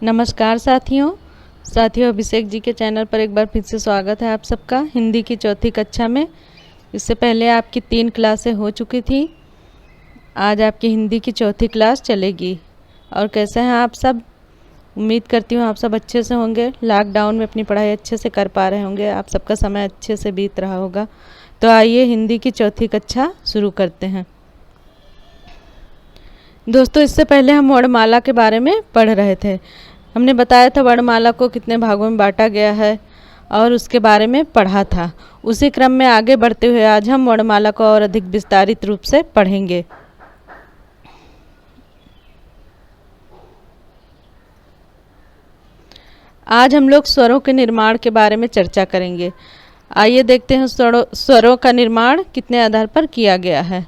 नमस्कार साथियों अभिषेक जी के चैनल पर एक बार फिर से स्वागत है आप सबका। हिंदी की चौथी कक्षा में इससे पहले आपकी 3 क्लासें हो चुकी थी। आज आपकी हिंदी की चौथी क्लास चलेगी। और कैसे हैं आप सब? उम्मीद करती हूँ आप सब अच्छे से होंगे। लॉकडाउन में अपनी पढ़ाई अच्छे से कर पा रहे होंगे, आप सबका समय अच्छे से बीत रहा होगा। तो आइए हिंदी की चौथी कक्षा शुरू करते हैं। दोस्तों, इससे पहले हम वर्णमाला के बारे में पढ़ रहे थे। हमने बताया था वर्णमाला को कितने भागों में बांटा गया है और उसके बारे में पढ़ा था। उसी क्रम में आगे बढ़ते हुए आज हम वर्णमाला को और अधिक विस्तारित रूप से पढ़ेंगे। आज हम लोग स्वरों के निर्माण के बारे में चर्चा करेंगे। आइए देखते हैं स्वरों का निर्माण कितने आधार पर किया गया है।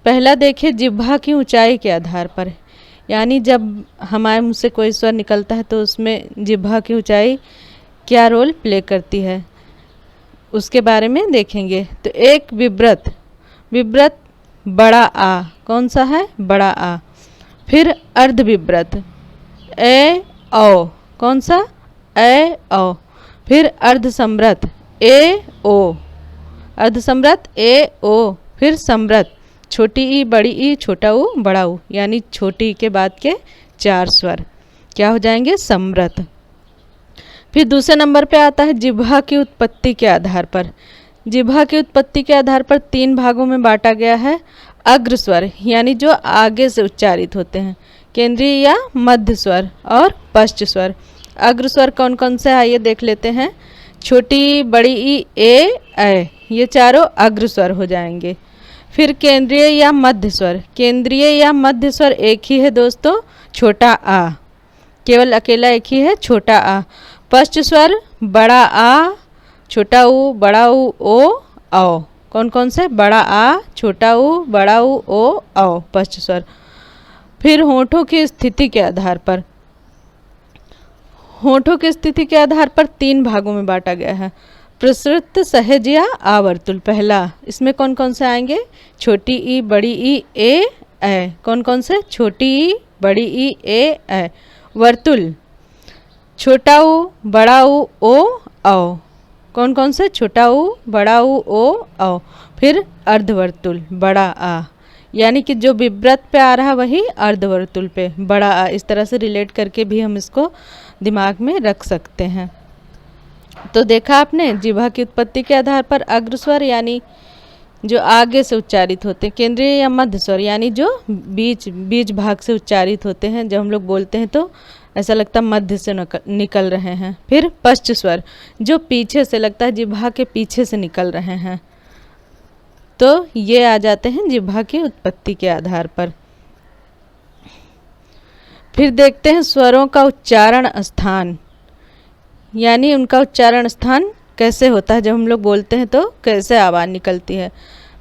पहला देखिए, जिह्वा की ऊंचाई के आधार पर, यानी जब हमारे मुंह से कोई स्वर निकलता है तो उसमें जिह्वा की ऊंचाई क्या रोल प्ले करती है, उसके बारे में देखेंगे। तो एक विव्रत बड़ा आ, कौन सा है? बड़ा आ। फिर अर्धविव्रत ए ओ, कौन सा? ए ओ। फिर अर्धसम्रत ए ओ, अर्धसम्रत ए ओ। फिर सम्रत, छोटी ई बड़ी ई छोटा ऊ बड़ा ऊ, यानी छोटी ई के बाद के 4 स्वर क्या हो जाएंगे? सम्रत। फिर दूसरे नंबर पे आता है जिह्वा की उत्पत्ति के आधार पर। जिह्वा की उत्पत्ति के आधार पर 3 भागों में बांटा गया है। अग्र स्वर, यानी जो आगे से उच्चारित होते हैं, केंद्रीय या मध्य स्वर और पश्च स्वर। अग्र स्वर कौन कौन से? आइए देख लेते हैं। छोटी ई बड़ी ई ए, ये चारों अग्र स्वर हो जाएंगे। फिर केंद्रीय या मध्य स्वर, केंद्रीय या मध्य स्वर एक ही है दोस्तों, छोटा आ, केवल अकेला एक ही है, छोटा आ। पश्च स्वर बड़ा आ, छोटा ऊ बड़ा ऊ ओ औ। कौन कौन से? बड़ा आ, छोटा ऊ बड़ा ऊ ओ औ, पश्च स्वर। फिर होठों की स्थिति के आधार पर, होठों की स्थिति के आधार पर 3 भागों में बांटा गया है। प्रसृत, सहज या आवर्तुल। पहला, इसमें कौन कौन से आएंगे? छोटी ई बड़ी ई ए। कौन कौन से? छोटी ई बड़ी ई ए। वर्तुल, छोटा ऊ बड़ा ऊ ओ औ। कौन कौन से? छोटा ऊ बड़ा ऊ ओ औ। फिर अर्धवर्तुल बड़ा आ, यानी कि जो विव्रत पे आ रहा वही अर्धवर्तुल पे बड़ा आ। इस तरह से रिलेट करके भी हम इसको दिमाग में रख सकते हैं। तो देखा आपने, जिह्वा की उत्पत्ति के आधार पर अग्र स्वर यानी जो आगे से उच्चारित होते हैं, केंद्रीय या मध्य स्वर यानी जो बीच भाग से उच्चारित होते हैं। जब हम लोग बोलते हैं तो ऐसा लगता है मध्य से निकल रहे हैं। फिर पश्च स्वर, जो पीछे से लगता है जिह्वा के पीछे से निकल रहे हैं। तो ये आ जाते हैं जिह्वा की उत्पत्ति के आधार पर। फिर देखते हैं स्वरों का उच्चारण स्थान, यानी उनका उच्चारण स्थान कैसे होता है। जब हम लोग बोलते हैं तो कैसे आवाज़ निकलती है।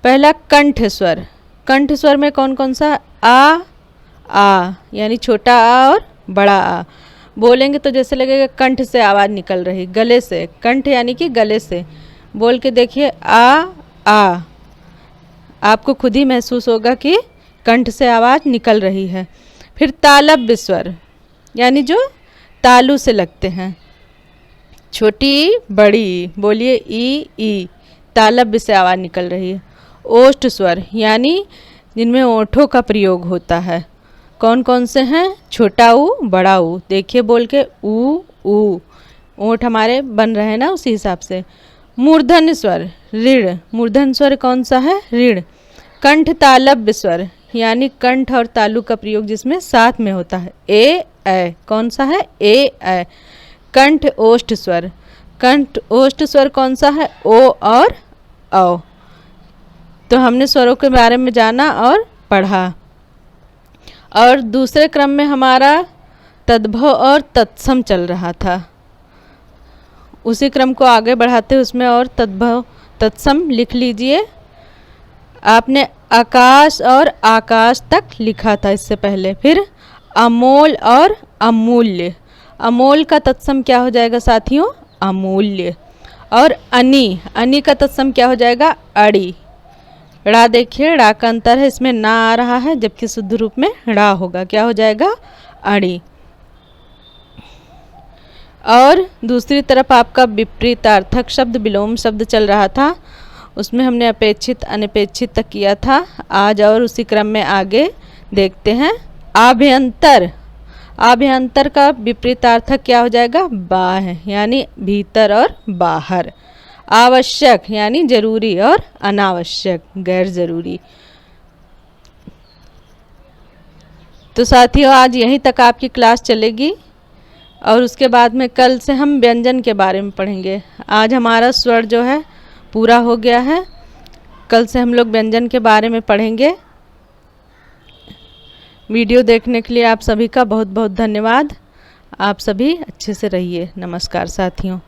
पहला कंठ स्वर, कंठ स्वर में कौन कौन सा? आ, यानी छोटा आ और बड़ा आ। बोलेंगे तो जैसे लगेगा कंठ से आवाज़ निकल रही, गले से। कंठ यानी कि गले से। बोल के देखिए आ, आपको खुद ही महसूस होगा कि कंठ से आवाज़ निकल रही है। फिर तालव्य स्वर, यानी जो तालू से लगते हैं, छोटी बड़ी, बोलिए ई, तालव्य से आवाज़ निकल रही है। ओष्ठ स्वर, यानी जिनमें ओठों का प्रयोग होता है। कौन कौन से हैं? छोटा ऊ बड़ा ऊ। देखिए बोल के ऊ, ओठ हमारे बन रहे हैं ना, उसी हिसाब से। मूर्धन्य स्वर ऋण, मूर्धन्य स्वर कौन सा है? ऋण। कंठ तालव्य स्वर, यानी कंठ और तालु का प्रयोग जिसमें साथ में होता है, ए। कौन सा है? ए। कंठ ओष्ठ स्वर, कंठ ओष्ठ स्वर कौन सा है? ओ और औ। तो हमने स्वरों के बारे में जाना और पढ़ा। और दूसरे क्रम में हमारा तद्भव और तत्सम चल रहा था। उसी क्रम को आगे बढ़ाते उसमें और तद्भव तत्सम लिख लीजिए। आपने आकाश और आकाश तक लिखा था इससे पहले। फिर अमोल और अमूल्य, अमोल का तत्सम क्या हो जाएगा साथियों? अमूल्य। और अनी का तत्सम क्या हो जाएगा? अड़ी। ड़ा देखिए, ड़ा का अंतर है, इसमें ना आ रहा है जबकि शुद्ध रूप में ड़ा होगा, क्या हो जाएगा? अड़ी। और दूसरी तरफ आपका विपरीतार्थक शब्द विलोम शब्द चल रहा था, उसमें हमने अपेक्षित अनपेक्षित तक किया था। आज और उसी क्रम में आगे देखते हैं। आभ्यंतर, आभ्यंतर का विपरीतार्थक क्या हो जाएगा? बाह्य, यानी भीतर और बाहर। आवश्यक यानी जरूरी और अनावश्यक गैर जरूरी। तो साथियों आज यहीं तक आपकी क्लास चलेगी और उसके बाद में कल से हम व्यंजन के बारे में पढ़ेंगे। आज हमारा स्वर जो है पूरा हो गया है, कल से हम लोग व्यंजन के बारे में पढ़ेंगे। वीडियो देखने के लिए आप सभी का बहुत बहुत धन्यवाद। आप सभी अच्छे से रहिए। नमस्कार साथियों।